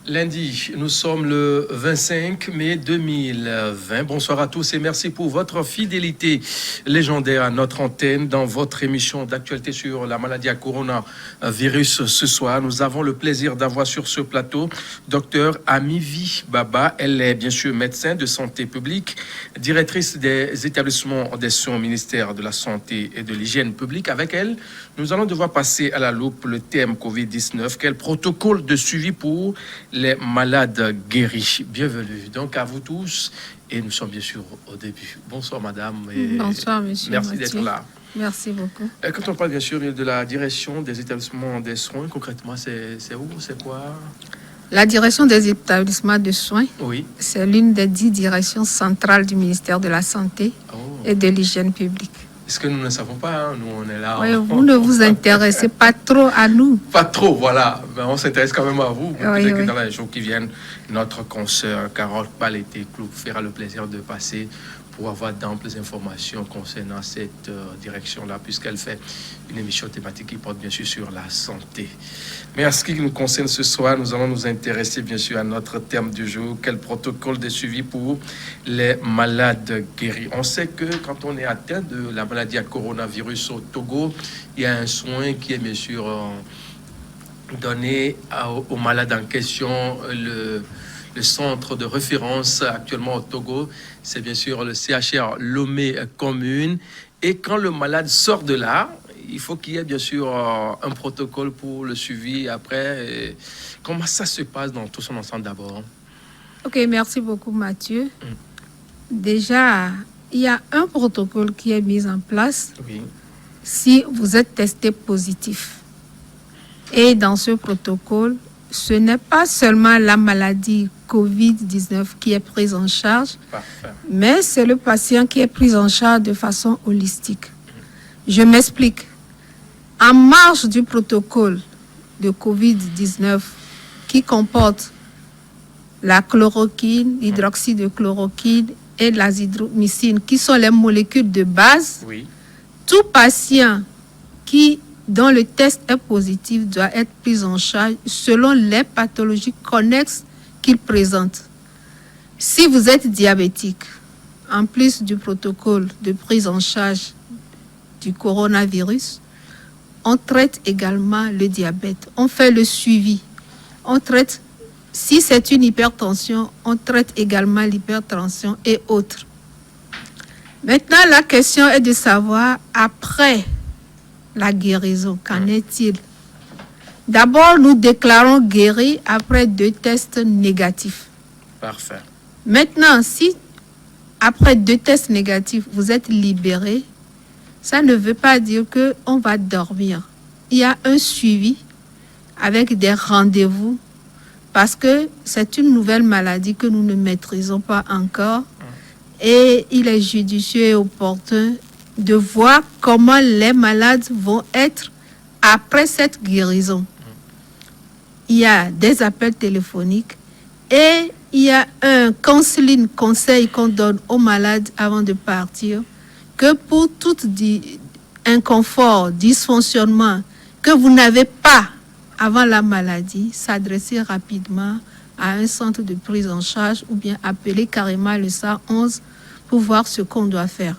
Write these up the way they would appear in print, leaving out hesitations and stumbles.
Lundi, nous sommes le 25 mai 2020. Bonsoir à tous et merci pour votre fidélité légendaire à notre antenne dans votre émission d'actualité sur la maladie à coronavirus. Ce soir, nous avons le plaisir d'avoir sur ce plateau Dr Amivi Baba. Elle est bien sûr médecin de santé publique, directrice des établissements des soins au ministère de la Santé et de l'Hygiène publique. Avec elle, nous allons devoir passer à la loupe le thème Covid-19. Quel protocole de suivi pour les malades guéris? Bienvenue donc à vous tous et nous sommes bien sûr au début. Bonsoir madame. Et bonsoir monsieur. Merci Mathieu. d'être là. Merci beaucoup. Quand on parle bien sûr de la direction des établissements des soins, concrètement c'est où, c'est quoi? La direction des établissements de soins, oui, c'est l'une des 10 directions centrales du ministère de la Santé et de l'Hygiène publique. Est-ce que nous ne savons pas, hein? Nous on est là. Oui, vous ne vous intéressez pas trop à nous. Pas trop, voilà. Mais on s'intéresse quand même à vous. Oui, Peut-être que oui. dans les jours qui viennent, notre consoeur Carole Palété-Clou fera le plaisir de passer pour avoir d'amples informations concernant cette direction-là, puisqu'elle fait une émission thématique qui porte bien sûr sur la santé. Mais à ce qui nous concerne ce soir, nous allons nous intéresser bien sûr à notre thème du jour, quel protocole de suivi pour les malades guéris. On sait que quand on est atteint de la maladie à coronavirus au Togo, il y a un soin qui est bien sûr donné aux malades en question. Le centre de référence actuellement au Togo, c'est bien sûr le CHR Lomé Commune. Et quand le malade sort de là, il faut qu'il y ait bien sûr un protocole pour le suivi après. Et comment ça se passe dans tout son ensemble d'abord? Ok, merci beaucoup Mathieu. Déjà, il y a un protocole qui est mis en place Oui. si vous êtes testé positif. Et dans ce protocole, ce n'est pas seulement la maladie Covid-19 qui est prise en charge, Parfait. mais c'est le patient qui est pris en charge de façon holistique. Je m'explique. En marge du protocole de Covid-19 qui comporte la chloroquine, l'hydroxyde de chloroquine et l'azithromycine, qui sont les molécules de base, Oui. tout patient dont le test est positif doit être pris en charge selon les pathologies connexes qu'il présente. Si vous êtes diabétique, en plus du protocole de prise en charge du coronavirus, on traite également le diabète. On fait le suivi. On traite, si c'est une hypertension, on traite également l'hypertension et autres. Maintenant, la question est de savoir, après la guérison, qu'en est-il? D'abord, nous déclarons guéri après 2 tests négatifs. Parfait. Maintenant, si après 2 tests négatifs, vous êtes libéré, ça ne veut pas dire qu'on va dormir. Il y a un suivi avec des rendez-vous parce que c'est une nouvelle maladie que nous ne maîtrisons pas encore et il est judicieux et opportun de voir comment les malades vont être après cette guérison. Il y a des appels téléphoniques et il y a un conseil qu'on donne aux malades avant de partir, que pour tout inconfort, dysfonctionnement que vous n'avez pas avant la maladie, s'adresser rapidement à un centre de prise en charge ou bien appeler carrément le 111 pour voir ce qu'on doit faire.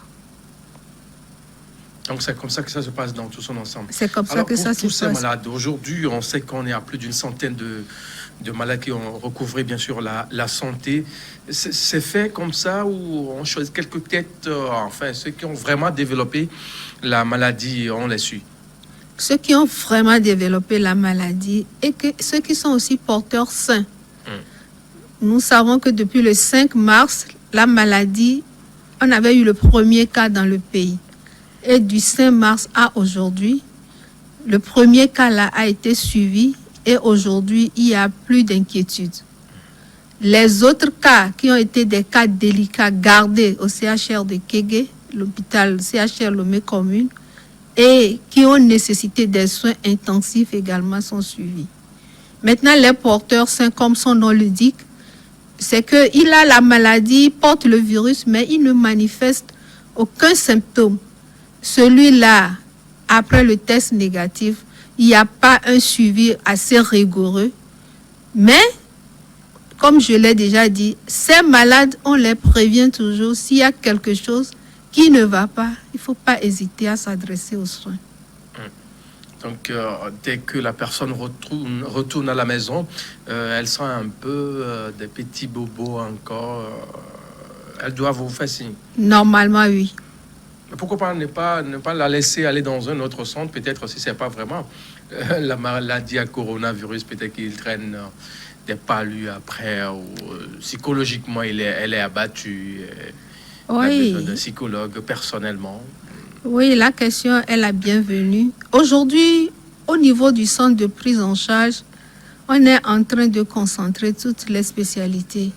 Donc c'est comme ça que ça se passe dans tout son ensemble. C'est comme ça Alors, que ça se pour tous ces passe. malades, aujourd'hui, on sait qu'on est à plus d'une centaine de malades qui ont recouvré, bien sûr, la santé. C'est fait comme ça ou on choisit quelques têtes, enfin, ceux qui ont vraiment développé la maladie, on les suit? Ceux qui ont vraiment développé la maladie et ceux qui sont aussi porteurs sains. Nous savons que depuis le 5 mars, la maladie, on avait eu le premier cas dans le pays. Et du 5 mars à aujourd'hui, le premier cas là a été suivi et aujourd'hui, il n'y a plus d'inquiétude. Les autres cas qui ont été des cas délicats gardés au CHR de Kégué, l'hôpital CHR Lomé Commune, et qui ont nécessité des soins intensifs également sont suivis. Maintenant, les porteurs sains, comme son nom le dit, c'est qu'il a la maladie, porte le virus, mais il ne manifeste aucun symptôme. Celui-là, après le test négatif, il n'y a pas un suivi assez rigoureux, mais comme je l'ai déjà dit, ces malades, on les prévient toujours. S'il y a quelque chose qui ne va pas, il ne faut pas hésiter à s'adresser aux soins. Donc, dès que la personne retourne à la maison, elle sent un peu des petits bobos encore. Elle doit vous faire signe. Normalement, oui. Mais pourquoi pas ne pas la laisser aller dans un autre centre, peut-être si ce n'est pas vraiment la maladie à coronavirus, peut-être qu'il traîne des palus après, ou psychologiquement, elle est abattue. Elle a besoin d'un psychologue personnellement. Oui, la question est la bienvenue. Aujourd'hui, au niveau du centre de prise en charge, on est en train de concentrer toutes les spécialités.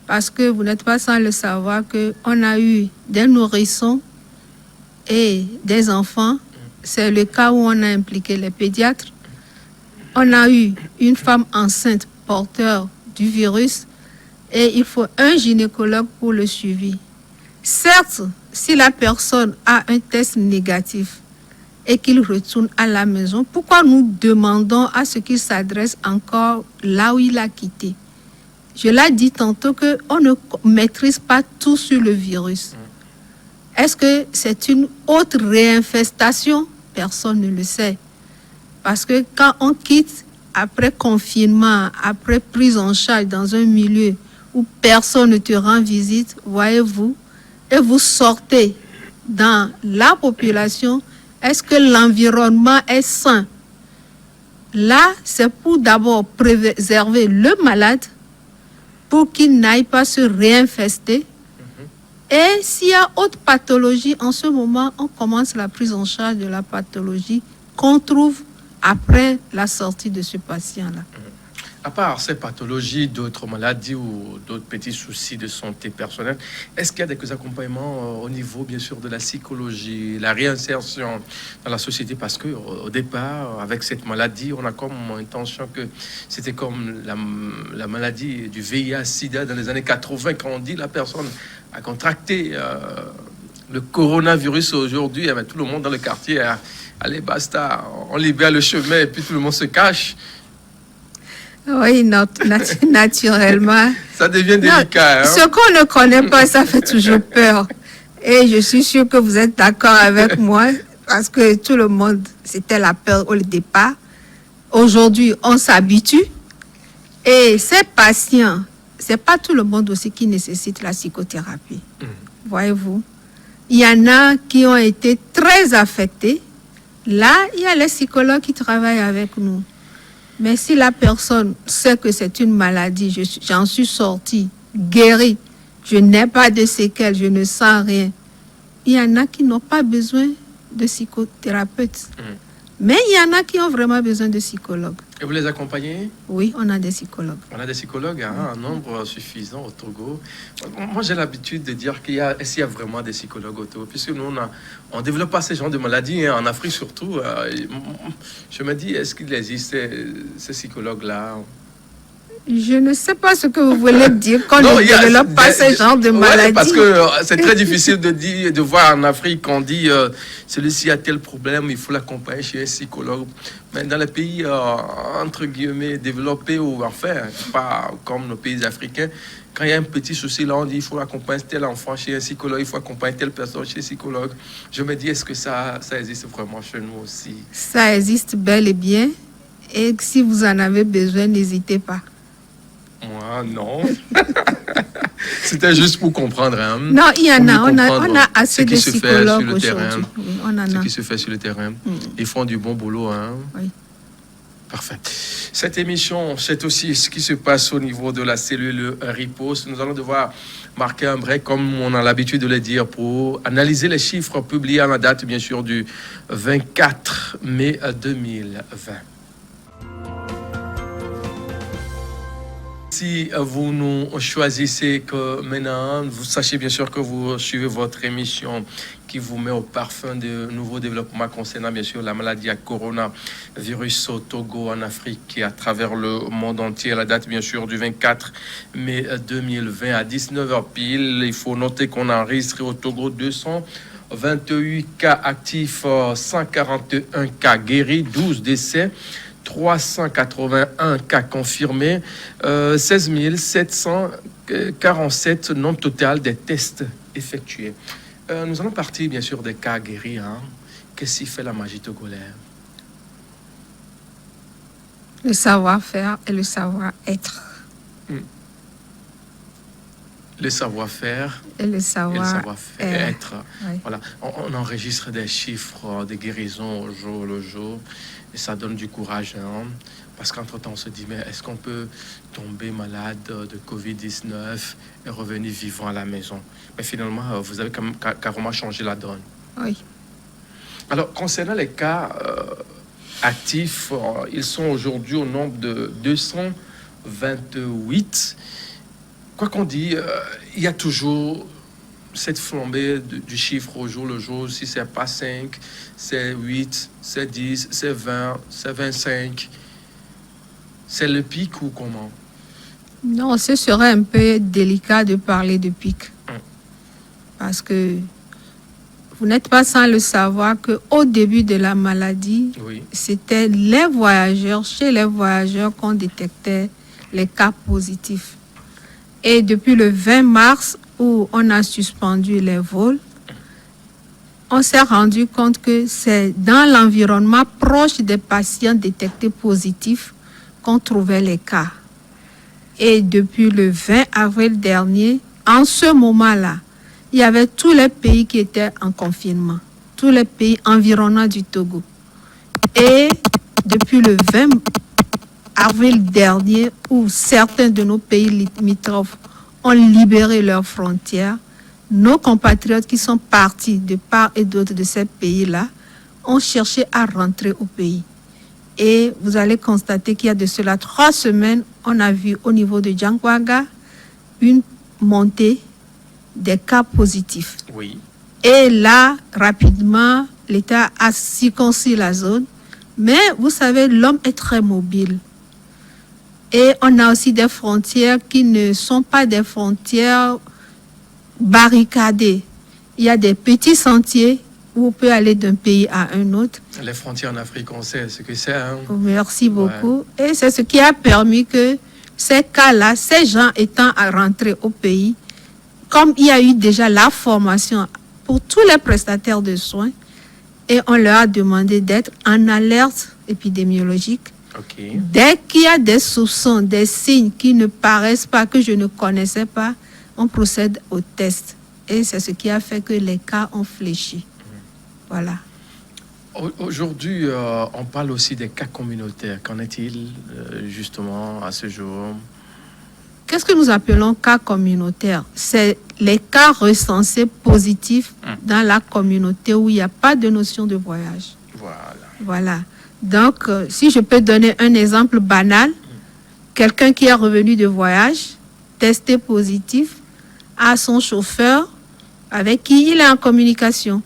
Parce que vous n'êtes pas sans le savoir qu'on a eu des nourrissons et des enfants. C'est le cas où on a impliqué les pédiatres. On a eu une femme enceinte porteur du virus et il faut un gynécologue pour le suivi. Certes, si la personne a un test négatif et qu'il retourne à la maison, pourquoi nous demandons à ce qu'il s'adresse encore là où il a quitté? Je l'ai dit tantôt qu'on ne maîtrise pas tout sur le virus. Est-ce que c'est une autre réinfestation? Personne ne le sait. Parce que quand on quitte après confinement, après prise en charge dans un milieu où personne ne te rend visite, voyez-vous, et vous sortez dans la population, est-ce que l'environnement est sain? Là, c'est pour d'abord préserver le malade pour qu'il n'aille pas se réinfester. Et s'il y a autre pathologie, en ce moment, on commence la prise en charge de la pathologie qu'on trouve après la sortie de ce patient-là. À part ces pathologies, d'autres maladies ou d'autres petits soucis de santé personnelle, est-ce qu'il y a des accompagnements au niveau, bien sûr, de la psychologie, la réinsertion dans la société? Parce qu'au départ, avec cette maladie, on a comme intention que c'était comme la maladie du VIH-Sida dans les années 80, quand on dit la personne a contracté le coronavirus aujourd'hui, tout le monde dans le quartier, allez, basta, on libère le chemin et puis tout le monde se cache. Oui, naturellement. Ça devient délicat. Ce qu'on ne connaît pas, ça fait toujours peur. Et je suis sûre que vous êtes d'accord avec moi, parce que tout le monde, c'était la peur au départ. Aujourd'hui, on s'habitue. Et ces patients, c'est pas tout le monde aussi qui nécessite la psychothérapie. Voyez-vous, il y en a qui ont été très affectés. Là, il y a les psychologues qui travaillent avec nous. Mais si la personne sait que c'est une maladie, j'en suis sortie, guérie, je n'ai pas de séquelles, je ne sens rien. Il y en a qui n'ont pas besoin de psychothérapeute. Mais il y en a qui ont vraiment besoin de psychologues. Et vous les accompagnez? Oui, on a des psychologues. On a des psychologues, un nombre suffisant au Togo. Moi, j'ai l'habitude de dire qu'il y a vraiment des psychologues au Togo, puisque nous, on ne développe pas ces genres de maladies, en Afrique surtout. Je me dis, est-ce qu'il existe ces psychologues-là? Je ne sais pas ce que vous voulez dire quand on ne développe pas ce genre de maladie. Parce que c'est très difficile de voir en Afrique qu'on dit celui-ci a tel problème, il faut l'accompagner chez un psychologue. Mais dans les pays entre guillemets développés ou enfin pas comme nos pays africains, quand il y a un petit souci là, on dit il faut accompagner tel enfant chez un psychologue, il faut accompagner telle personne chez un psychologue. Je me dis, est-ce que ça existe vraiment chez nous aussi? Ça existe bel et bien. Et si vous en avez besoin, n'hésitez pas. Moi, non. C'était juste pour comprendre. Hein, non, il y en a. On a assez de psychologues aujourd'hui. Ce qui se fait sur le terrain. Ils font du bon boulot. Hein. Oui. Parfait. Cette émission, c'est aussi ce qui se passe au niveau de la cellule riposte. Nous allons devoir marquer un break, comme on a l'habitude de le dire, pour analyser les chiffres publiés à la date, bien sûr, du 24 mai 2020. Si vous nous choisissez que maintenant, vous sachez bien sûr que vous suivez votre émission qui vous met au parfum de nouveaux développements concernant bien sûr la maladie à coronavirus au Togo, en Afrique et à travers le monde entier. La date bien sûr du 24 mai 2020 à 19h pile. Il faut noter qu'on a enregistré au Togo 228 cas actifs, 141 cas guéris, 12 décès. 381 cas confirmés, 16 747 nombre total des tests effectués. Nous allons partir bien sûr des cas guéris. Hein. Qu'est-ce qui fait la magie togolaise? Le savoir-faire et le savoir-être. Le savoir-faire Et le et le savoir-être. savoir-être. Oui. Voilà. On enregistre des chiffres de guérison au jour le jour et ça donne du courage. Hein, parce qu'entre-temps, on se dit, mais est-ce qu'on peut tomber malade de Covid-19 et revenir vivant à la maison? Mais finalement, vous avez carrément changé la donne. Oui. Alors, concernant les cas actifs, ils sont aujourd'hui au nombre de 228. Quoi qu'on dit, il y a toujours cette flambée du chiffre au jour le jour. Si c'est pas 5, c'est 8, c'est 10, c'est 20, c'est 25. C'est le pic ou comment? Non, ce serait un peu délicat de parler de pic. Parce que vous n'êtes pas sans le savoir qu'au début de la maladie, Oui. c'était les voyageurs, chez les voyageurs qu'on détectait les cas positifs. Et depuis le 20 mars, où on a suspendu les vols, on s'est rendu compte que c'est dans l'environnement proche des patients détectés positifs qu'on trouvait les cas. Et depuis le 20 avril dernier, en ce moment-là, il y avait tous les pays qui étaient en confinement, tous les pays environnants du Togo. Et depuis le 20 avril dernier, où certains de nos pays limitrophes ont libéré leurs frontières, nos compatriotes qui sont partis de part et d'autre de ces pays-là ont cherché à rentrer au pays. Et vous allez constater qu'il y a de cela 3 semaines, on a vu au niveau de Djankwaga une montée des cas positifs. Oui. Et là, rapidement, l'État a circonscrit la zone. Mais vous savez, l'homme est très mobile. Et on a aussi des frontières qui ne sont pas des frontières barricadées. Il y a des petits sentiers où on peut aller d'un pays à un autre. Les frontières en Afrique, on sait ce que c'est. Hein? Merci beaucoup. Ouais. Et c'est ce qui a permis que ces cas-là, ces gens étant à rentrer au pays, comme il y a eu déjà la formation pour tous les prestataires de soins, et on leur a demandé d'être en alerte épidémiologique. Okay. Dès qu'il y a des soupçons, des signes qui ne paraissent pas, que je ne connaissais pas, on procède au test. Et c'est ce qui a fait que les cas ont fléchi. Voilà. Aujourd'hui, on parle aussi des cas communautaires. Qu'en est-il justement à ce jour? Qu'est-ce que nous appelons cas communautaires? C'est les cas recensés positifs dans la communauté où il n'y a pas de notion de voyage. Voilà. Donc, si je peux donner un exemple banal, quelqu'un qui est revenu de voyage, testé positif, a son chauffeur avec qui il est en communication.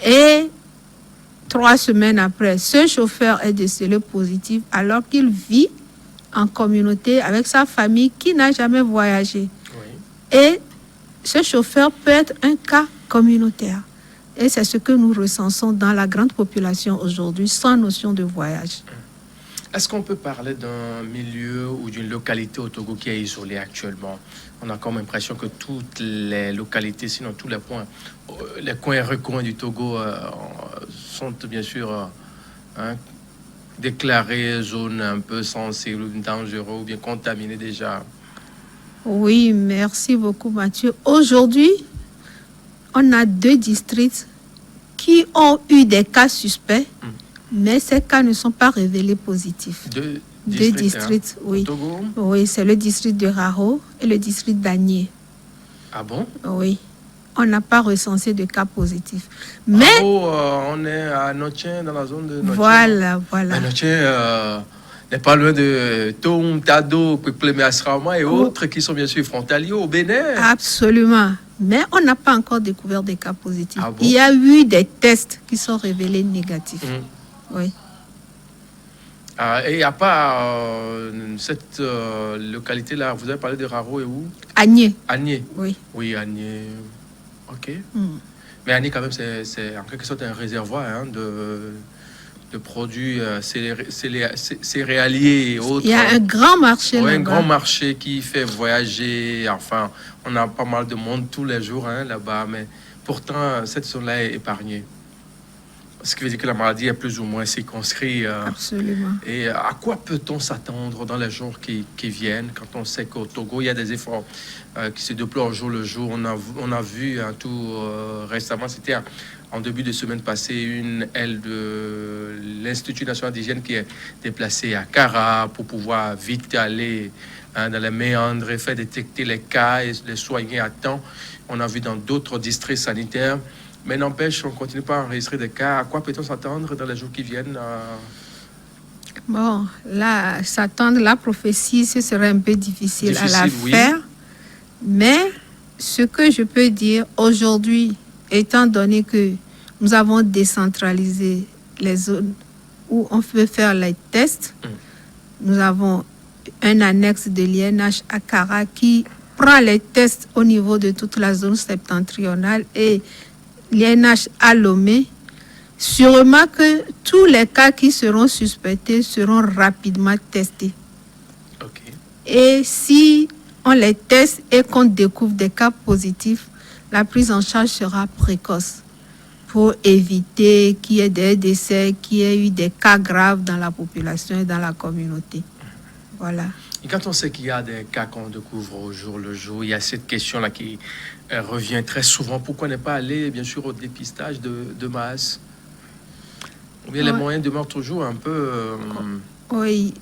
Et 3 semaines après, ce chauffeur est décelé positif alors qu'il vit en communauté avec sa famille qui n'a jamais voyagé. Oui. Et ce chauffeur peut être un cas communautaire. Et c'est ce que nous recensons dans la grande population aujourd'hui, sans notion de voyage. Est-ce qu'on peut parler d'un milieu ou d'une localité au Togo qui est isolée actuellement? On a comme l'impression que toutes les localités, sinon tous les points, les coins et recoins du Togo sont bien sûr déclarés zone un peu sensible, dangereux ou bien contaminés déjà. Oui, merci beaucoup Mathieu. Aujourd'hui, on a 2 districts qui ont eu des cas suspects, mais ces cas ne sont pas révélés positifs. 2 districts, oui. Togo? Oui, c'est le district de Raro et le district d'Agné. Ah bon? Oui. On n'a pas recensé de cas positifs. Mais on est à Notien, dans la zone de Notien. Voilà. Notien n'est pas loin de Tom, Tado, Kwekpleme Asrama et autres qui sont bien sûr frontaliers au Bénin. Absolument. Mais on n'a pas encore découvert des cas positifs. Ah bon? Il y a eu des tests qui sont révélés négatifs. Oui. Et à part cette localité-là, vous avez parlé de Raro et où? Agné. Agné. Oui. Oui, Agné. Ok. Mais Agné, quand même, c'est en quelque sorte un réservoir de produits céréaliers et autres. Il y a un grand marché Ouais, là-bas. un grand marché qui fait voyager. Enfin, on a pas mal de monde tous les jours là-bas, mais pourtant, cette zone-là est épargnée. Ce qui veut dire que la maladie est plus ou moins circonscrite. Absolument. Et à quoi peut-on s'attendre dans les jours qui viennent, quand on sait qu'au Togo, il y a des efforts qui se déploient au jour le jour. On a vu récemment, c'était en début de semaine passée, une aile de l'Institut national d'hygiène qui est déplacée à Kara pour pouvoir vite aller dans les méandres et faire détecter les cas et les soigner à temps. On a vu dans d'autres districts sanitaires. Mais n'empêche, on continue pas à enregistrer des cas. À quoi peut-on s'attendre dans les jours qui viennent? Bon, là, s'attendre la prophétie, ce serait un peu difficile à la oui. faire. Mais ce que je peux dire aujourd'hui, étant donné que nous avons décentralisé les zones où on peut faire les tests, nous avons un annexe de l'INH à Kara qui prend les tests au niveau de toute la zone septentrionale et l'INH à Lomé. Sûrement que tous les cas qui seront suspectés seront rapidement testés. Okay. Et si on les teste et qu'on découvre des cas positifs, la prise en charge sera précoce pour éviter qu'il y ait des décès, qu'il y ait eu des cas graves dans la population et dans la communauté. Voilà. Et quand on sait qu'il y a des cas qu'on découvre au jour le jour, il y a cette question-là qui revient très souvent. Pourquoi ne pas aller, bien sûr, au dépistage de masse? Ou bien les moyens demeurent toujours un peu... oui.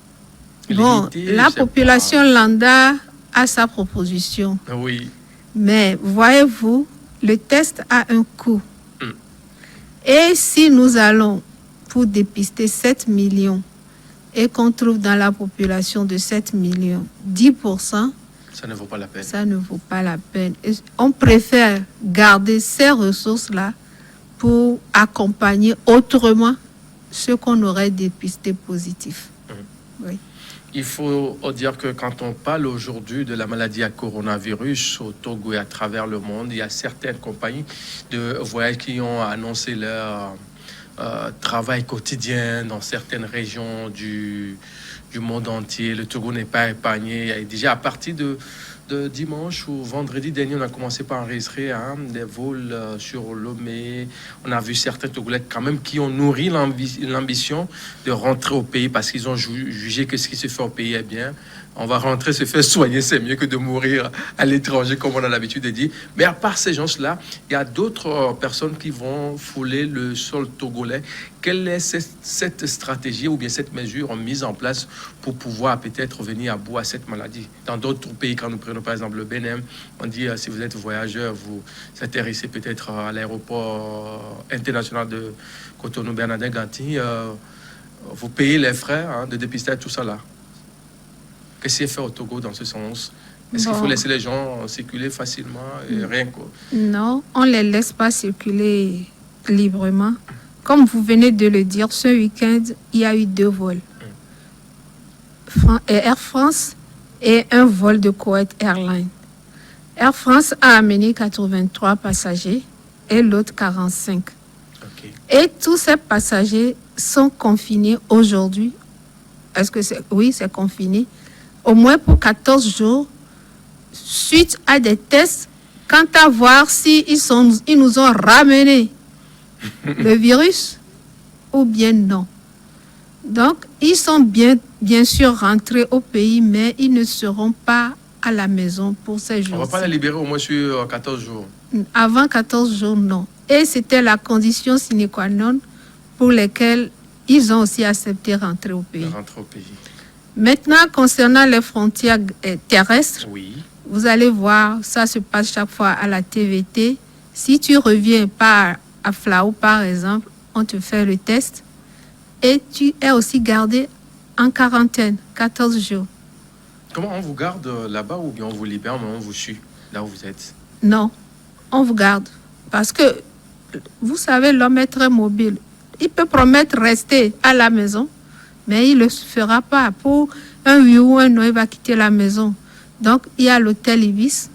Bon, la population lambda a sa proposition. Oui. Mais voyez-vous, le test a un coût. Et si nous allons pour dépister 7 millions et qu'on trouve dans la population de 7 millions 10%, ça ne vaut pas la peine. Ça ne vaut pas la peine. Et on préfère garder ces ressources-là pour accompagner autrement ceux qu'on aurait dépisté positifs. Oui. Il faut dire que quand on parle aujourd'hui de la maladie à coronavirus au Togo et à travers le monde, il y a certaines compagnies de voyage qui ont annoncé leur travail quotidien dans certaines régions du monde entier. Le Togo n'est pas épargné. Et déjà à partir de dimanche ou vendredi dernier, on a commencé par enregistrer des vols sur Lomé. On a vu certains Togolais quand même qui ont nourri l'ambition de rentrer au pays parce qu'ils ont jugé que ce qui se fait au pays est bien. On va rentrer, se faire soigner, c'est mieux que de mourir à l'étranger, comme on a l'habitude de dire. Mais à part ces gens-là, il y a d'autres personnes qui vont fouler le sol togolais. Quelle est cette stratégie ou bien cette mesure mise en place pour pouvoir peut-être venir à bout à cette maladie? Dans d'autres pays, quand nous prenons par exemple le Bénin, on dit si vous êtes voyageur, vous atterrissez peut-être à l'aéroport international de Cotonou-Bernardin-Ganti, vous payez les frais de dépistage, tout ça là. Qu'est-ce qui est fait au Togo dans ce sens? Est-ce qu'il faut laisser les gens circuler facilement et rien quoi? Non, on ne les laisse pas circuler librement. Comme vous venez de le dire, ce week-end, il y a eu 2 vols. Air France et un vol de Kuwait Airlines. Air France a amené 83 passagers et l'autre 45. Okay. Et tous ces passagers sont confinés aujourd'hui. Est-ce que c'est... Oui, c'est confiné. Au moins pour 14 jours, suite à des tests, quant à voir si ils nous ont ramené le virus ou bien non. Donc, ils sont bien sûr rentrés au pays, mais ils ne seront pas à la maison pour ces jours. On ne va pas les libérer au moins sur 14 jours. Avant 14 jours, non. Et c'était la condition sine qua non pour laquelle ils ont aussi accepté de rentrer au pays. Maintenant, concernant les frontières terrestres, oui. Vous allez voir, ça se passe chaque fois à la TVT. Si tu reviens pas à Flaou, par exemple, on te fait le test et tu es aussi gardé en quarantaine, 14 jours. Comment on vous garde là-bas ou bien on vous libère, mais on vous suit là où vous êtes? Non, on vous garde. Parce que, vous savez, l'homme est très mobile. Il peut promettre rester à la maison, mais il ne le fera pas. Pour un oui ou un non, il va quitter la maison. Donc, il y a l'hôtel Ibis,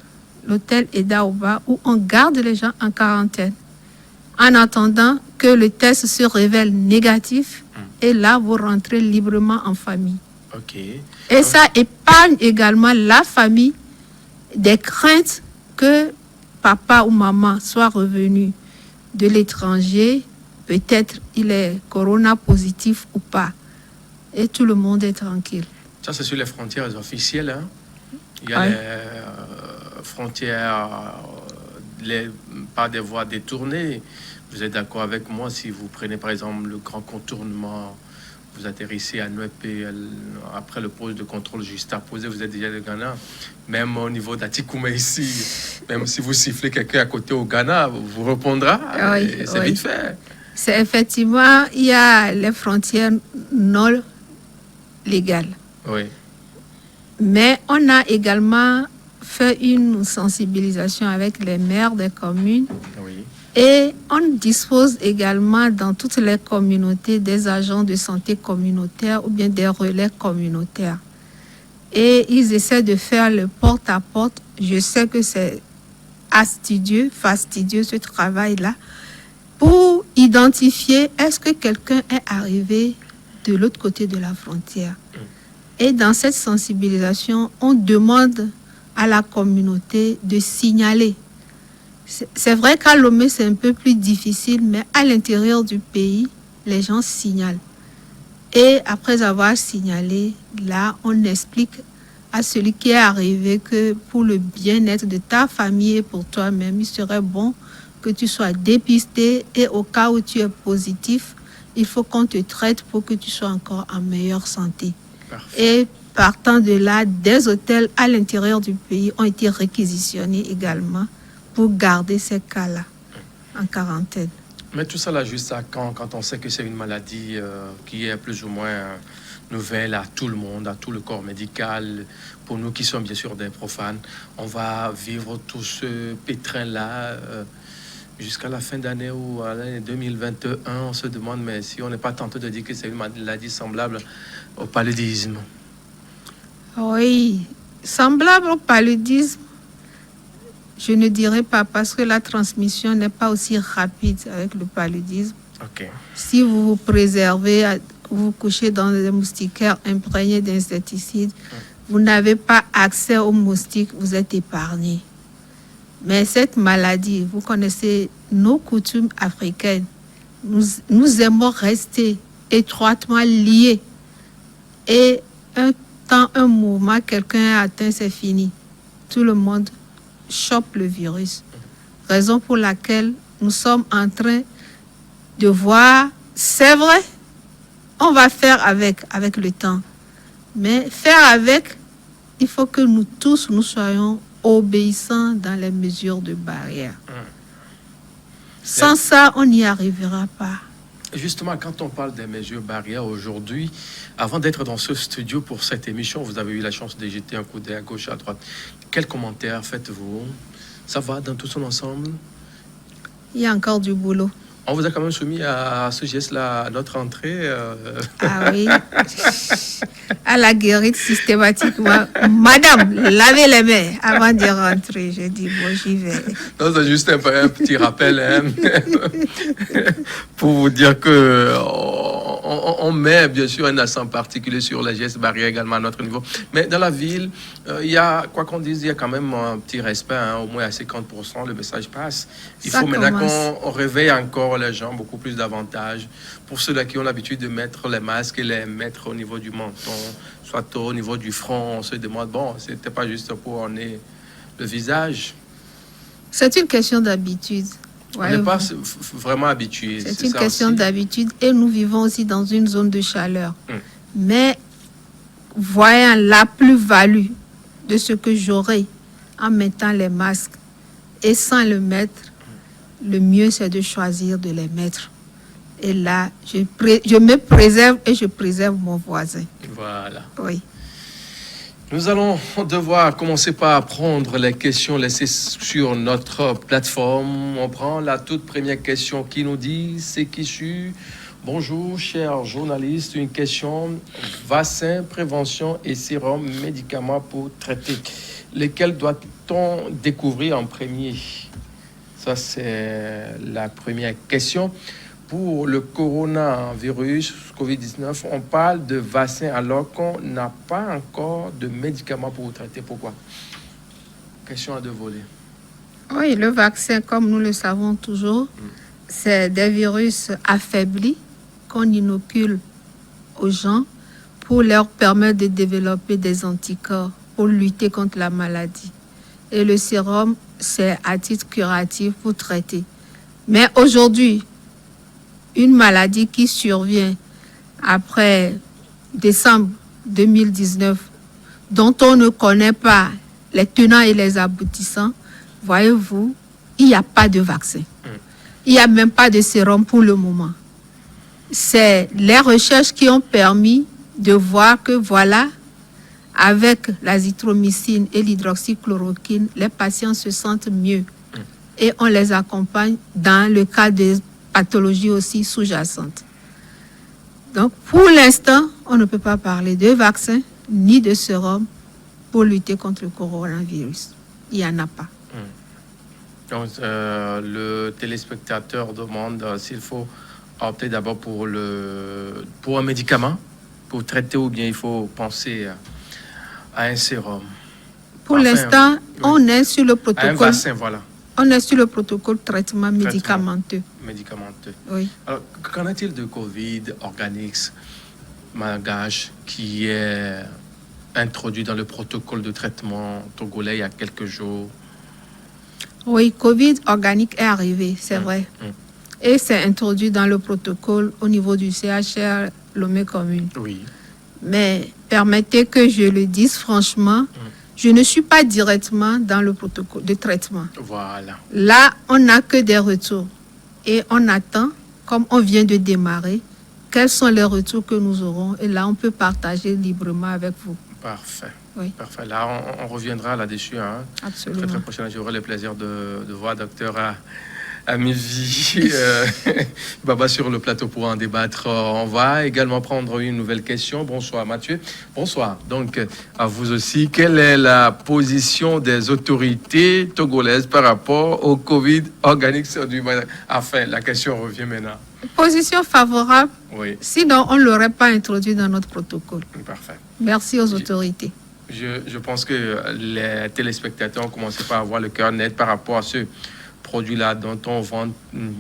l'hôtel Edaoba, où on garde les gens en quarantaine. En attendant que le test se révèle négatif Et là, vous rentrez librement en famille. OK. Et ça épargne également la famille des craintes que papa ou maman soit revenu de l'étranger. Peut-être il est corona positif ou pas. Et tout le monde est tranquille. Ça, c'est sur les frontières officielles. Hein? Il y a Ouais. les frontières par des voies détournées. Vous êtes d'accord avec moi si vous prenez par exemple le grand contournement, vous atterrissez à Nuepé, après le poste de contrôle juste à poser, vous êtes déjà au Ghana. Même au niveau d'Atikouma ici, même si vous sifflez quelqu'un à côté au Ghana, vous répondra. Oui, Et c'est oui. vite fait. C'est effectivement, il y a les frontières non légales. Oui. Mais on a également fait une sensibilisation avec les maires des communes Oui. et on dispose également dans toutes les communautés des agents de santé communautaires ou bien des relais communautaires. Et ils essaient de faire le porte-à-porte. Je sais que c'est fastidieux ce travail-là, pour identifier est-ce que quelqu'un est arrivé de l'autre côté de la frontière. Et dans cette sensibilisation, on demande à la communauté de signaler. C'est vrai qu'à Lomé, c'est un peu plus difficile, mais à l'intérieur du pays, les gens signalent. Et après avoir signalé, là, on explique à celui qui est arrivé que pour le bien-être de ta famille et pour toi-même, il serait bon que tu sois dépisté et au cas où tu es positif, il faut qu'on te traite pour que tu sois encore en meilleure santé. Parfait. Et partant de là, des hôtels à l'intérieur du pays ont été réquisitionnés également pour garder ces cas-là en quarantaine. Mais tout ça là, juste à quand on sait que c'est une maladie qui est plus ou moins nouvelle à tout le monde, à tout le corps médical, pour nous qui sommes bien sûr des profanes, on va vivre tout ce pétrin-là jusqu'à la fin d'année ou à l'année 2021, on se demande, mais si on n'est pas tenté de dire que c'est une maladie semblable au paludisme. Oui, semblable au paludisme, je ne dirais pas parce que la transmission n'est pas aussi rapide avec le paludisme. OK. Si vous vous préservez, vous couchez dans des moustiquaires imprégnés d'insecticides, vous n'avez pas accès aux moustiques, vous êtes épargné. Mais cette maladie, vous connaissez nos coutumes africaines. Nous aimons rester étroitement liés. Et un mouvement, quelqu'un est atteint, c'est fini. Tout le monde chope le virus. Raison pour laquelle nous sommes en train de voir, c'est vrai, on va faire avec le temps. Mais faire avec, il faut que nous tous, nous soyons obéissants dans les mesures de barrière. Sans ça, on n'y arrivera pas. Justement, quand on parle des mesures barrières aujourd'hui, avant d'être dans ce studio pour cette émission, vous avez eu la chance de jeter un coup d'œil à gauche, à droite. Quels commentaires faites-vous? Ça va dans tout son ensemble? Il y a encore du boulot. On vous a quand même soumis à ce geste-là à notre entrée. Ah oui. À la guérite systématiquement. Madame, lavez les mains avant de rentrer. J'ai dit, bon, j'y vais. Non, c'est juste un petit rappel hein, pour vous dire que on met bien sûr un accent particulier sur les gestes barrières également à notre niveau. Mais dans la ville, il y a, quoi qu'on dise, il y a quand même un petit respect, hein, au moins à 50%, le message passe. Il faut maintenant qu'on réveille encore les gens beaucoup plus davantage. Pour ceux-là qui ont l'habitude de mettre les masques et les mettre au niveau du menton, soit au niveau du front, on se demande, bon, c'était pas juste pour orner le visage. C'est une question d'habitude. On n'est pas vraiment habitué. C'est une question d'habitude et nous vivons aussi dans une zone de chaleur. Mais voyant la plus-value de ce que j'aurai en mettant les masques et sans le mettre, le mieux c'est de choisir de les mettre. Et là, je me préserve et je préserve mon voisin. Voilà. Oui. Nous allons devoir commencer par prendre les questions laissées sur notre plateforme. On prend la toute première question qui nous dit, c'est qui suis. Bonjour, cher journaliste. Une question, vaccin, prévention et sérum, médicaments pour traiter. Lesquels doit-on découvrir en premier? Ça, c'est la première question. pour le coronavirus, Covid-19, on parle de vaccin alors qu'on n'a pas encore de médicaments pour traiter. Pourquoi? Question à deux volets. Oui, le vaccin, comme nous le savons toujours, c'est des virus affaiblis qu'on inocule aux gens pour leur permettre de développer des anticorps pour lutter contre la maladie. Et le sérum, c'est à titre curatif pour traiter. Mais aujourd'hui, une maladie qui survient après décembre 2019, dont on ne connaît pas les tenants et les aboutissants, voyez-vous, il n'y a pas de vaccin. Il n'y a même pas de sérum pour le moment. C'est les recherches qui ont permis de voir que voilà, avec l'azithromycine et l'hydroxychloroquine, les patients se sentent mieux. Et on les accompagne dans le cas des pathologies aussi sous-jacentes. Donc, pour l'instant, on ne peut pas parler de vaccin ni de sérum pour lutter contre le coronavirus. Il n'y en a pas. Donc, le téléspectateur demande s'il faut opter d'abord pour un médicament pour traiter ou bien il faut penser à un sérum. Pour l'instant, on est sur le protocole. Un vaccin, voilà. On est sur le protocole traitement médicamenteux. Médicamenteux. Oui. Alors, qu'en est-il de Covid Organics malgache qui est introduit dans le protocole de traitement togolais il y a quelques jours? Oui, Covid organique est arrivé, c'est vrai. Et c'est introduit dans le protocole au niveau du CHR Lomé Commune. Oui. Mais permettez que je le dise franchement, je ne suis pas directement dans le protocole de traitement. Voilà. Là, on n'a que des retours. Et on attend, comme on vient de démarrer, quels sont les retours que nous aurons. Et là, on peut partager librement avec vous. Parfait. Oui. Parfait. Là, on reviendra là-dessus. Hein. Absolument. Très, très prochainement, j'aurai le plaisir de voir docteur Amivi Baba sur le plateau pour en débattre. On va également prendre une nouvelle question. Bonsoir Mathieu. Bonsoir. Donc, à vous aussi, quelle est la position des autorités togolaises par rapport au Covid organique du Madagascar? Enfin, la question revient maintenant. Position favorable. Oui. Sinon, on ne l'aurait pas introduit dans notre protocole. Parfait. Merci aux autorités. Je pense que les téléspectateurs ont commencé par avoir le cœur net par rapport à ce produit-là dont on vend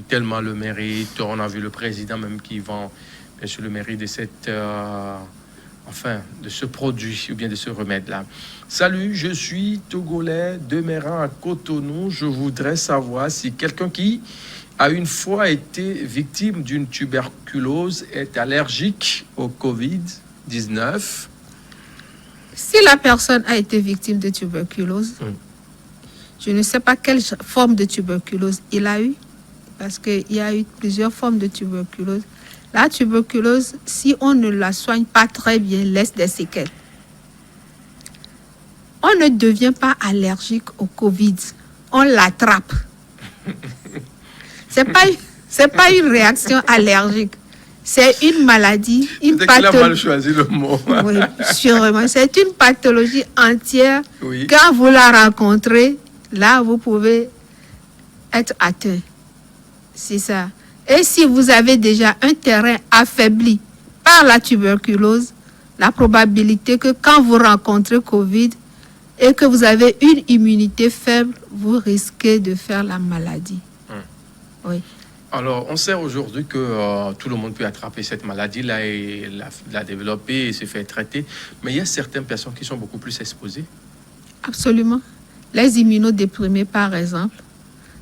tellement le mérite. On a vu le président même qui vend bien sûr le mérite de cette, de ce produit ou bien de ce remède-là. Salut, je suis Togolais demeurant à Cotonou. Je voudrais savoir si quelqu'un qui a une fois été victime d'une tuberculose est allergique au Covid-19. Si la personne a été victime de tuberculose, je ne sais pas quelle forme de tuberculose il a eu, parce qu'il y a eu plusieurs formes de tuberculose. La tuberculose, si on ne la soigne pas très bien, laisse des séquelles. On ne devient pas allergique au Covid, on l'attrape. C'est pas une réaction allergique. C'est une maladie, une pathologie. Il a mal choisi le mot. Oui, sûrement. C'est une pathologie entière. Oui. Quand vous la rencontrez, là, vous pouvez être atteint. C'est ça. Et si vous avez déjà un terrain affaibli par la tuberculose, la probabilité que quand vous rencontrez Covid et que vous avez une immunité faible, vous risquez de faire la maladie. Oui. Alors, on sait aujourd'hui que tout le monde peut attraper cette maladie-là et la développer et se faire traiter. Mais il y a certaines personnes qui sont beaucoup plus exposées. Absolument. Les immunodéprimés, par exemple,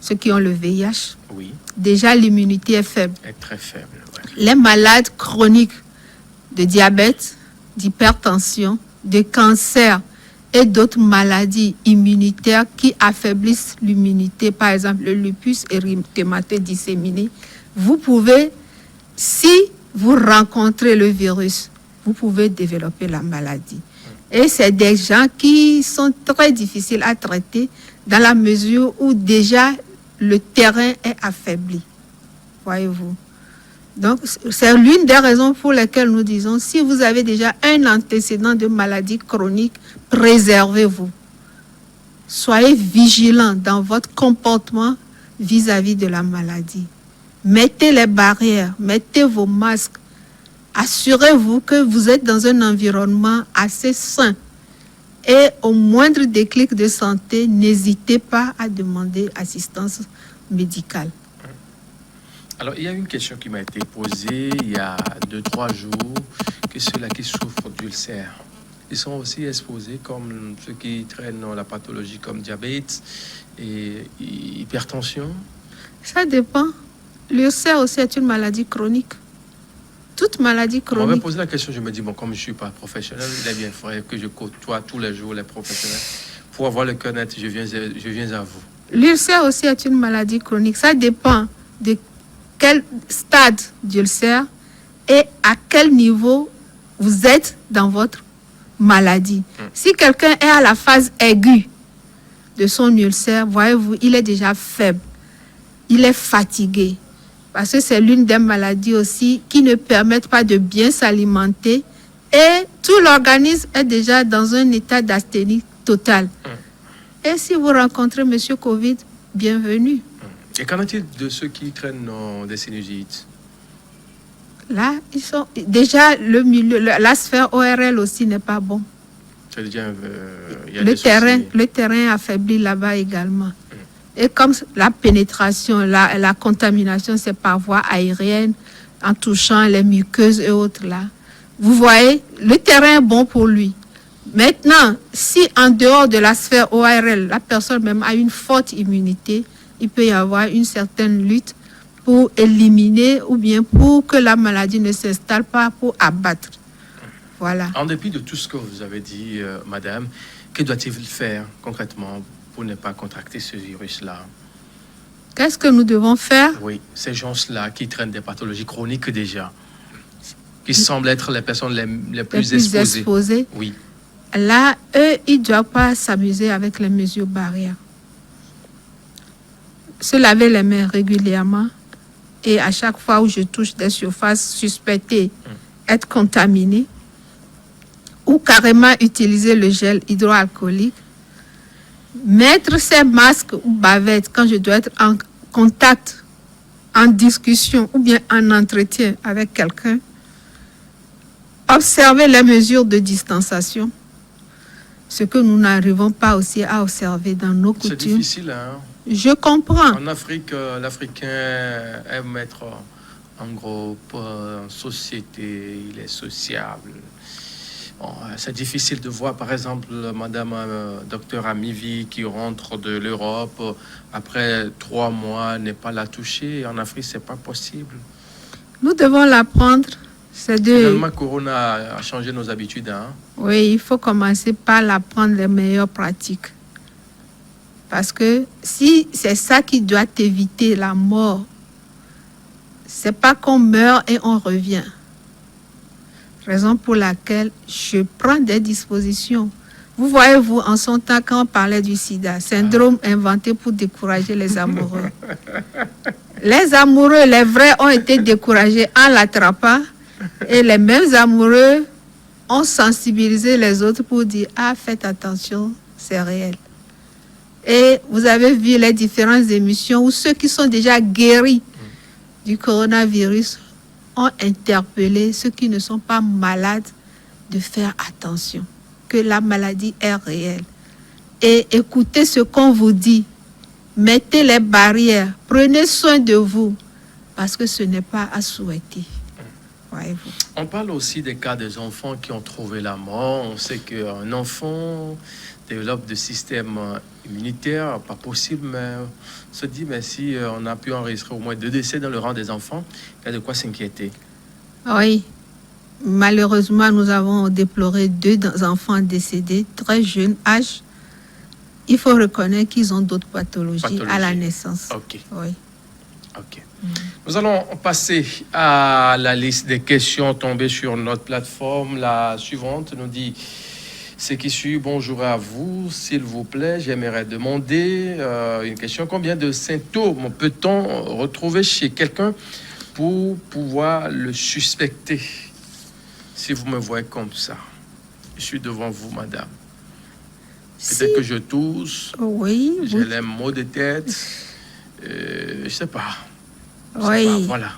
ceux qui ont le VIH, oui. Déjà l'immunité est faible. Est très faible, ouais. Les malades chroniques de diabète, d'hypertension, de cancer et d'autres maladies immunitaires qui affaiblissent l'immunité, par exemple le lupus érythémateux disséminé, vous pouvez, si vous rencontrez le virus, vous pouvez développer la maladie. Et c'est des gens qui sont très difficiles à traiter dans la mesure où déjà le terrain est affaibli. Voyez-vous. Donc, c'est l'une des raisons pour lesquelles nous disons, si vous avez déjà un antécédent de maladie chronique, préservez-vous. Soyez vigilants dans votre comportement vis-à-vis de la maladie. Mettez les barrières, mettez vos masques. Assurez-vous que vous êtes dans un environnement assez sain. Et au moindre déclic de santé, n'hésitez pas à demander assistance médicale. Alors, il y a une question qui m'a été posée il y a 2-3 jours, que ceux-là qui souffrent d'ulcères, ils sont aussi exposés comme ceux qui traînent la pathologie comme diabète et hypertension. Ça dépend. L'ulcère aussi est une maladie chronique. Toute maladie On m'avait chronique. posé la question, je me dis, bon, comme je ne suis pas professionnel, il est bien vrai que je côtoie tous les jours les professionnels. Pour avoir le cœur net, je viens à vous. L'ulcère aussi est une maladie chronique. Ça dépend de quel stade d'ulcère et à quel niveau vous êtes dans votre maladie. Si quelqu'un est à la phase aiguë de son ulcère, voyez-vous, il est déjà faible. Il est fatigué. Parce que c'est l'une des maladies aussi qui ne permettent pas de bien s'alimenter et tout l'organisme est déjà dans un état d'asthénie totale. Et si vous rencontrez M. Covid, bienvenue. Et qu'en est-il de ceux qui traînent des sinusites? Là, ils sont déjà le milieu, la sphère ORL aussi n'est pas bon. C'est-à-dire, il y a des Le terrain affaibli là-bas également. Et comme la pénétration, la contamination, c'est par voie aérienne, en touchant les muqueuses et autres là. Vous voyez, le terrain est bon pour lui. Maintenant, si en dehors de la sphère ORL, la personne même a une forte immunité, il peut y avoir une certaine lutte pour éliminer ou bien pour que la maladie ne s'installe pas, pour abattre. Voilà. En dépit de tout ce que vous avez dit, madame, que doit-il faire concrètement pour ne pas contracter ce virus-là? Qu'est-ce que nous devons faire? Oui, ces gens-là qui traînent des pathologies chroniques déjà, qui semblent être les personnes les plus exposées. Oui. Là, eux, ils ne doivent pas s'amuser avec les mesures barrières. Se laver les mains régulièrement et à chaque fois où je touche des surfaces suspectées, être contaminé, ou carrément utiliser le gel hydroalcoolique, mettre ces masques ou bavettes quand je dois être en contact, en discussion ou bien en entretien avec quelqu'un, observer les mesures de distanciation, ce que nous n'arrivons pas aussi à observer dans nos coutumes. C'est difficile, hein? Je comprends. En Afrique, l'Africain aime être en groupe, en société, il est sociable. Bon, c'est difficile de voir, par exemple, Madame Docteur Amivi qui rentre de l'Europe après 3 mois, n'est pas la toucher. En Afrique, c'est pas possible. Nous devons l'apprendre. C'est Finalement, Corona a changé nos habitudes, hein? Oui, il faut commencer par l'apprendre les meilleures pratiques. Parce que si c'est ça qui doit éviter la mort, c'est pas qu'on meurt et on revient. Raison pour laquelle je prends des dispositions. Vous voyez, vous, en son temps, quand on parlait du sida, syndrome inventé pour décourager les amoureux. Les amoureux, les vrais, ont été découragés en l'attrapant et les mêmes amoureux ont sensibilisé les autres pour dire « Ah, faites attention, c'est réel ». Et vous avez vu les différentes émissions où ceux qui sont déjà guéris du coronavirus ont interpellé ceux qui ne sont pas malades de faire attention, que la maladie est réelle. Et écoutez ce qu'on vous dit. Mettez les barrières, prenez soin de vous, parce que ce n'est pas à souhaiter. Voyez-vous. On parle aussi des cas des enfants qui ont trouvé la mort. On sait qu'un enfant développe des systèmes immunitaires, pas possible, mais on se dit, mais si on a pu enregistrer au moins 2 décès dans le rang des enfants, il y a de quoi s'inquiéter. Oui, malheureusement, nous avons déploré 2 enfants décédés, très jeunes âge. Il faut reconnaître qu'ils ont d'autres pathologies à la naissance. Ok. Oui. Ok. Nous allons passer à la liste des questions tombées sur notre plateforme. La suivante nous dit: ce qui suit, bonjour à vous, s'il vous plaît, j'aimerais demander une question. Combien de symptômes peut-on retrouver chez quelqu'un pour pouvoir le suspecter? Si vous me voyez comme ça, je suis devant vous, madame. Peut-être que je tousse, Oui, j'ai les maux de tête, je sais pas. Oui. Voilà.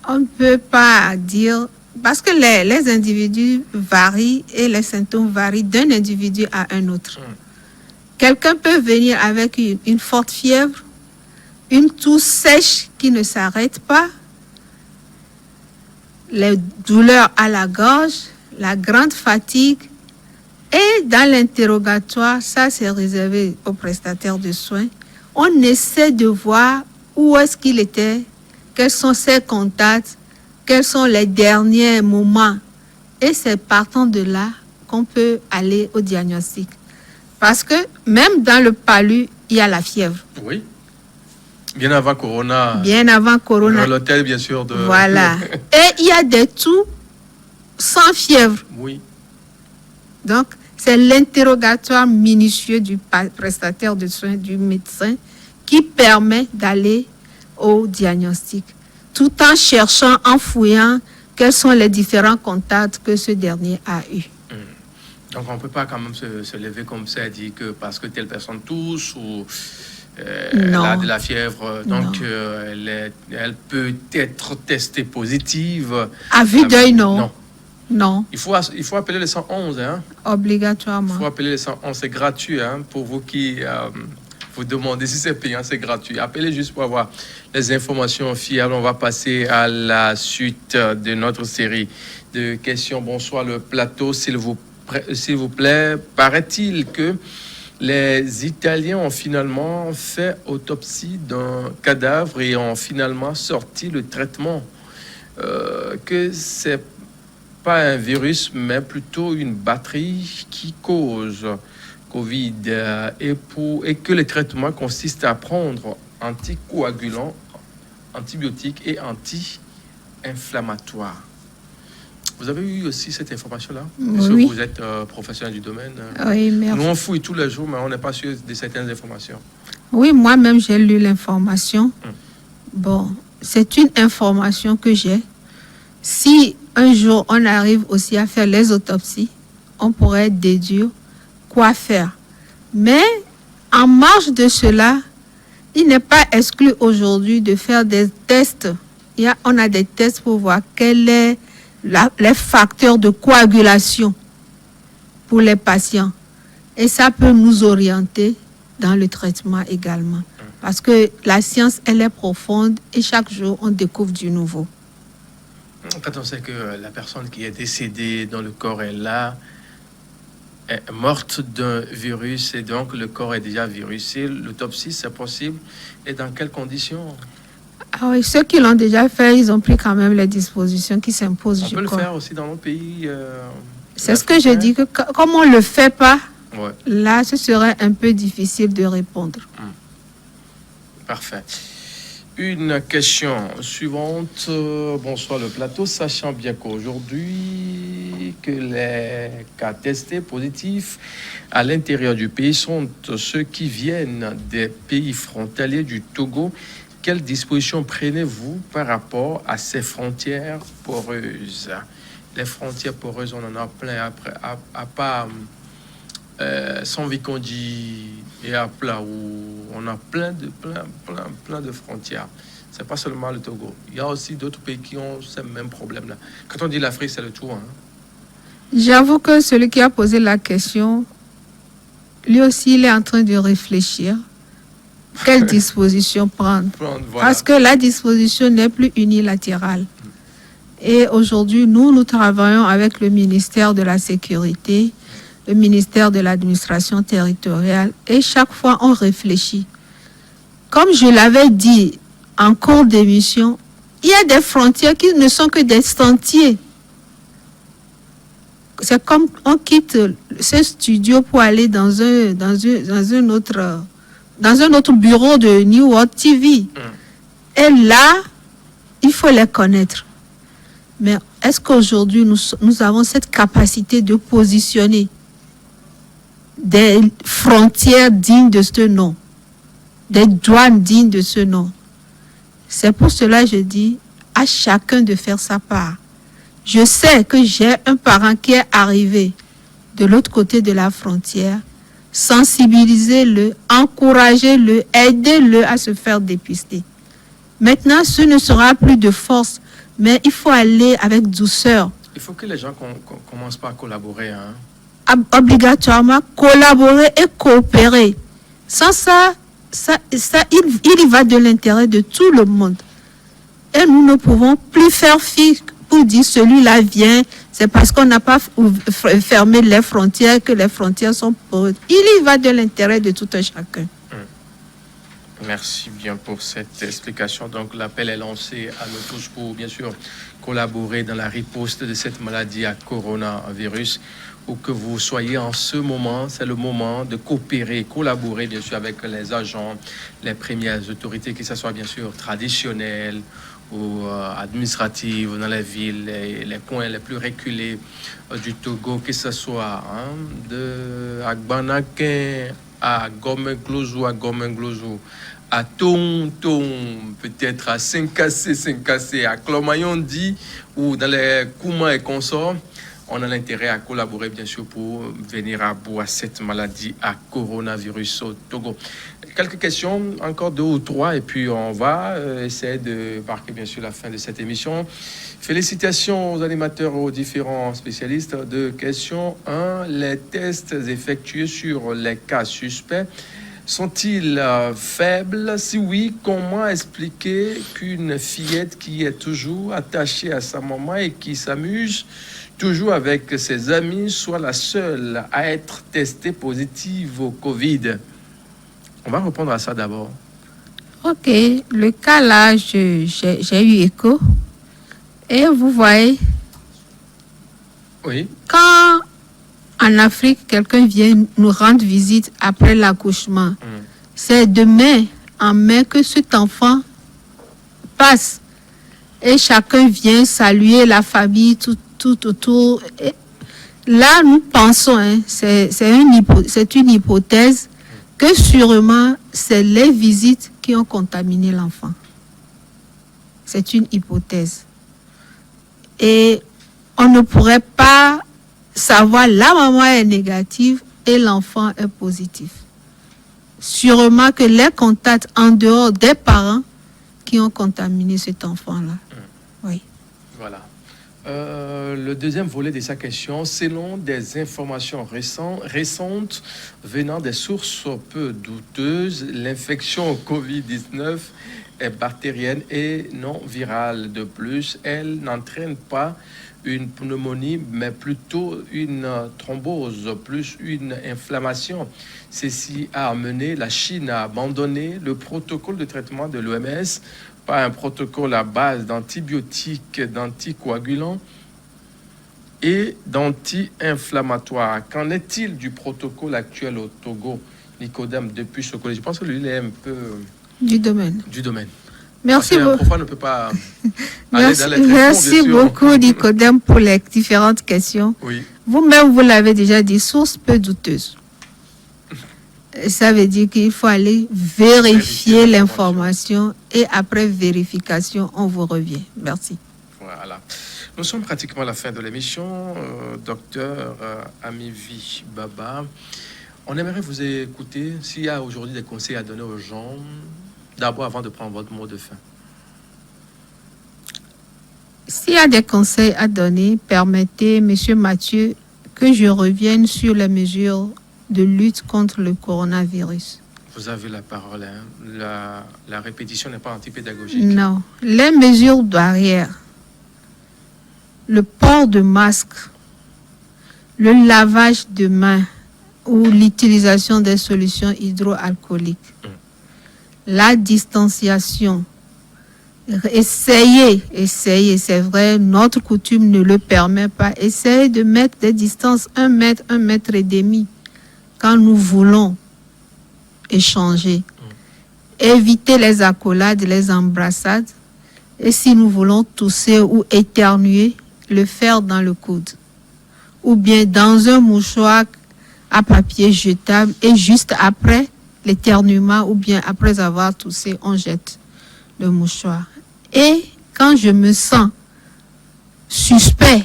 On ne peut pas dire, parce que les individus varient et les symptômes varient d'un individu à un autre. Quelqu'un peut venir avec une forte fièvre, une toux sèche qui ne s'arrête pas, les douleurs à la gorge, la grande fatigue. Et dans l'interrogatoire, ça c'est réservé aux prestataires de soins, on essaie de voir où est-ce qu'il était, quels sont ses contacts, quels sont les derniers moments. Et c'est partant de là qu'on peut aller au diagnostic. Parce que même dans le palu, il y a la fièvre. Oui. Bien avant Corona. Bien avant Corona. Dans l'hôtel, bien sûr. Voilà. Et il y a des toux sans fièvre. Oui. Donc, c'est l'interrogatoire minutieux du prestataire de soins, du médecin, qui permet d'aller au diagnostic, tout en cherchant, en fouillant, quels sont les différents contacts que ce dernier a eus. Donc, on ne peut pas quand même se lever comme ça et dire que parce que telle personne tousse ou elle a de la fièvre, donc elle peut être testée positive. À vue d'œil, non. Non. Il faut appeler le 111. Hein? Obligatoirement. Il faut appeler le 111, c'est gratuit. Hein? Pour vous qui vous demandez si c'est payant, c'est gratuit. Appelez juste pour avoir les informations fiables. On va passer à la suite de notre série de questions. Bonsoir le plateau, s'il vous plaît. Paraît-il que les Italiens ont finalement fait autopsie d'un cadavre et ont finalement sorti le traitement que c'est pas un virus, mais plutôt une batterie qui cause Covid et que le traitement consiste à prendre anticoagulants, antibiotiques et anti-inflammatoires. Vous avez eu aussi cette information-là? Est-ce que vous êtes professionnel du domaine? Oui, merci. Nous, on fouille tous les jours, mais on n'est pas sûr de certaines informations. Oui, moi-même, j'ai lu l'information. Bon, c'est une information que j'ai. Si un jour, on arrive aussi à faire les autopsies, on pourrait déduire quoi faire. Mais en marge de cela, il n'est pas exclu aujourd'hui de faire des tests. On a des tests pour voir quels sont les facteurs de coagulation pour les patients. Et ça peut nous orienter dans le traitement également. Parce que la science, elle est profonde et chaque jour, on découvre du nouveau. Quand on sait que la personne qui est décédée dans le corps est là, est morte d'un virus et donc le corps est déjà virusé, l'autopsie, c'est possible? Et dans quelles conditions? Ah oui, ceux qui l'ont déjà fait, ils ont pris quand même les dispositions qui s'imposent du corps. On peut le faire aussi dans nos pays. C'est ce que je dis, que comme on ne le fait pas, là, ce serait un peu difficile de répondre. Parfait. Une question suivante. Bonsoir le plateau. Sachant bien qu'aujourd'hui, que les cas testés positifs à l'intérieur du pays sont ceux qui viennent des pays frontaliers du Togo, quelles dispositions prenez-vous par rapport à ces frontières poreuses? Les frontières poreuses, on en a plein après, à part Sanvikondi et à Pla, où on a plein de frontières. C'est pas seulement le Togo. Il y a aussi d'autres pays qui ont ce même problème-là. Quand on dit l'Afrique, c'est le tout. Hein. J'avoue que celui qui a posé la question, lui aussi, il est en train de réfléchir. Quelle disposition prendre? Voilà. Parce que la disposition n'est plus unilatérale. Et aujourd'hui, nous travaillons avec le ministère de la Sécurité, le ministère de l'Administration territoriale, et chaque fois, on réfléchit. Comme je l'avais dit en cours d'émission, il y a des frontières qui ne sont que des sentiers. C'est comme on quitte ce studio pour aller dans un autre bureau de New World TV. Et là, il faut les connaître. Mais est-ce qu'aujourd'hui, nous avons cette capacité de positionner des frontières dignes de ce nom, des douanes dignes de ce nom? C'est pour cela que je dis à chacun de faire sa part. Je sais que j'ai un parent qui est arrivé de l'autre côté de la frontière. Sensibilisez-le, encouragez-le, aidez-le à se faire dépister. Maintenant, ce ne sera plus de force, mais il faut aller avec douceur. Il faut que les gens commencent par collaborer. Hein. Obligatoirement, collaborer et coopérer. Sans ça, il y va de l'intérêt de tout le monde. Et nous ne pouvons plus faire fi pour dire celui-là vient, c'est parce qu'on n'a pas fermé les frontières que les frontières sont poreuses. Il y va de l'intérêt de tout un chacun. Merci bien pour cette explication. Donc l'appel est lancé à nous tous pour bien sûr collaborer dans la riposte de cette maladie à coronavirus. Où que vous soyez en ce moment, c'est le moment de coopérer, collaborer bien sûr avec les agents, les premières autorités, que ce soit bien sûr traditionnelles ou administratives dans les villes, les coins les plus reculés du Togo, que ce soit de Agbanakin à Gomenglozou, à Tom, peut-être à Saint-Cassé, à Clomayondi ou dans les Kouma et consorts. On a l'intérêt à collaborer, bien sûr, pour venir à bout à cette maladie à coronavirus au Togo. Quelques questions, encore 2 ou 3, et puis on va essayer de marquer, bien sûr, la fin de cette émission. Félicitations aux animateurs, aux différents spécialistes. De question 1, les tests effectués sur les cas suspects sont-ils faibles? Si oui, comment expliquer qu'une fillette qui est toujours attachée à sa maman et qui s'amuse toujours avec ses amis soit la seule à être testée positive au Covid? On va répondre à ça d'abord. Ok, le cas là, j'ai eu écho. Et vous voyez, oui. Quand en Afrique, quelqu'un vient nous rendre visite après l'accouchement, c'est de main en main que cet enfant passe. Et chacun vient saluer la famille tout autour. Et là, nous pensons, c'est une hypothèse, que sûrement, c'est les visites qui ont contaminé l'enfant. C'est une hypothèse. Et on ne pourrait pas savoir la maman est négative et l'enfant est positif. Sûrement que les contacts en dehors des parents qui ont contaminé cet enfant-là. Oui. Voilà. Le deuxième volet de sa question, selon des informations récentes venant des sources peu douteuses, l'infection au Covid-19 est bactérienne et non virale. De plus, elle n'entraîne pas une pneumonie, mais plutôt une thrombose, plus une inflammation. Ceci a amené la Chine à abandonner le protocole de traitement de l'OMS par un protocole à base d'antibiotiques, d'anticoagulants et d'anti-inflammatoires. Qu'en est-il du protocole actuel au Togo, Nicodème, depuis ce collège? Je pense que lui, il est un peu... Du domaine. Merci beaucoup. Un profane ne peut pas aller dans les merci beaucoup, Nicodème, pour les différentes questions. Oui. Vous-même, vous l'avez déjà dit, source peu douteuse. Ça veut dire qu'il faut aller vérifier l'information et après vérification, on vous revient. Merci. Voilà. Nous sommes pratiquement à la fin de l'émission. Docteur Amivi Baba, on aimerait vous écouter. S'il y a aujourd'hui des conseils à donner aux gens, d'abord avant de prendre votre mot de fin. S'il y a des conseils à donner, permettez, Monsieur Mathieu, que je revienne sur les mesures de lutte contre le coronavirus. Vous avez la parole. La répétition n'est pas antipédagogique. Non. Les mesures barrières, le port de masque, le lavage de mains ou l'utilisation des solutions hydroalcooliques, la distanciation. Essayez, c'est vrai, notre coutume ne le permet pas. Essayez de mettre des distances 1 mètre, 1 mètre et demi quand nous voulons échanger. Évitez les accolades, les embrassades. Et si nous voulons tousser ou éternuer, le faire dans le coude. Ou bien dans un mouchoir à papier jetable et juste après l'éternuement ou bien après avoir toussé, on jette le mouchoir. Et quand je me sens suspect,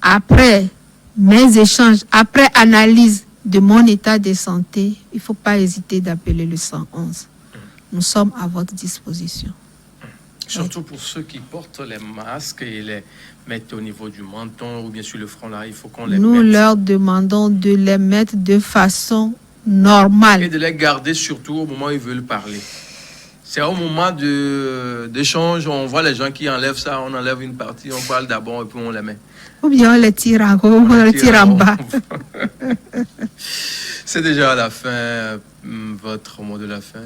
après mes échanges, après analyse de mon état de santé, il ne faut pas hésiter d'appeler le 111. nous sommes à votre disposition. Surtout pour ceux qui portent les masques et les mettent au niveau du menton ou bien sur le front, là, il faut qu'on les Nous mette. leur demandons de les mettre de façon normale. Et de les garder surtout au moment où ils veulent parler. C'est au moment d'échange, on voit les gens qui enlèvent ça, on enlève une partie, on parle d'abord et puis on les met. Ou bien on les tire en haut, on les tire en bas. C'est déjà à la fin, votre mot de la fin.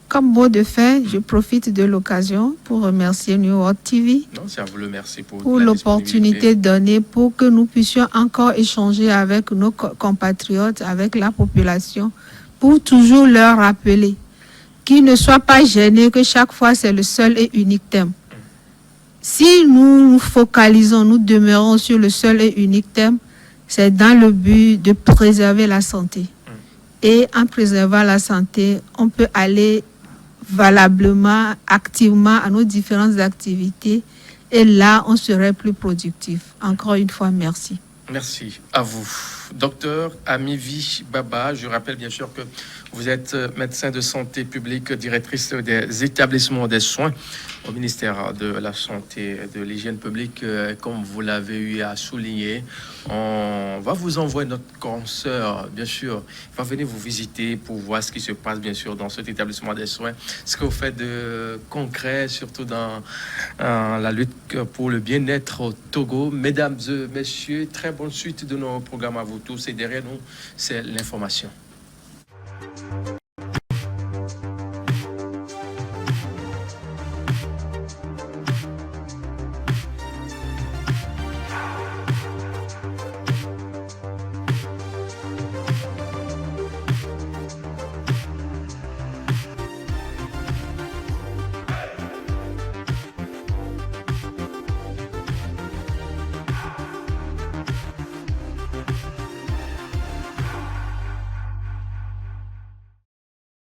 Comme mot de fin, je profite de l'occasion pour remercier New World TV Non, c'est à vous le merci pour la l'opportunité donnée pour que nous puissions encore échanger avec nos compatriotes, avec la population, pour toujours leur rappeler qu'ils ne soient pas gênés, que chaque fois c'est le seul et unique thème. Si nous nous focalisons, nous demeurons sur le seul et unique thème, c'est dans le but de préserver la santé. Et en préservant la santé, on peut aller valablement, activement à nos différentes activités. Et là, on serait plus productif. Encore une fois, merci. Merci à vous. Docteur Amivi Baba, je rappelle bien sûr que vous êtes médecin de santé publique, directrice des établissements des soins au ministère de la Santé et de l'Hygiène publique. Comme vous l'avez eu à souligner, on va vous envoyer notre consoeur, bien sûr. Il va venir vous visiter pour voir ce qui se passe, bien sûr, dans cet établissement des soins. Ce que vous faites de concret, surtout dans la lutte pour le bien-être au Togo. Mesdames et messieurs, très bonne suite de nos programmes à vous tous. Et derrière nous, c'est l'information.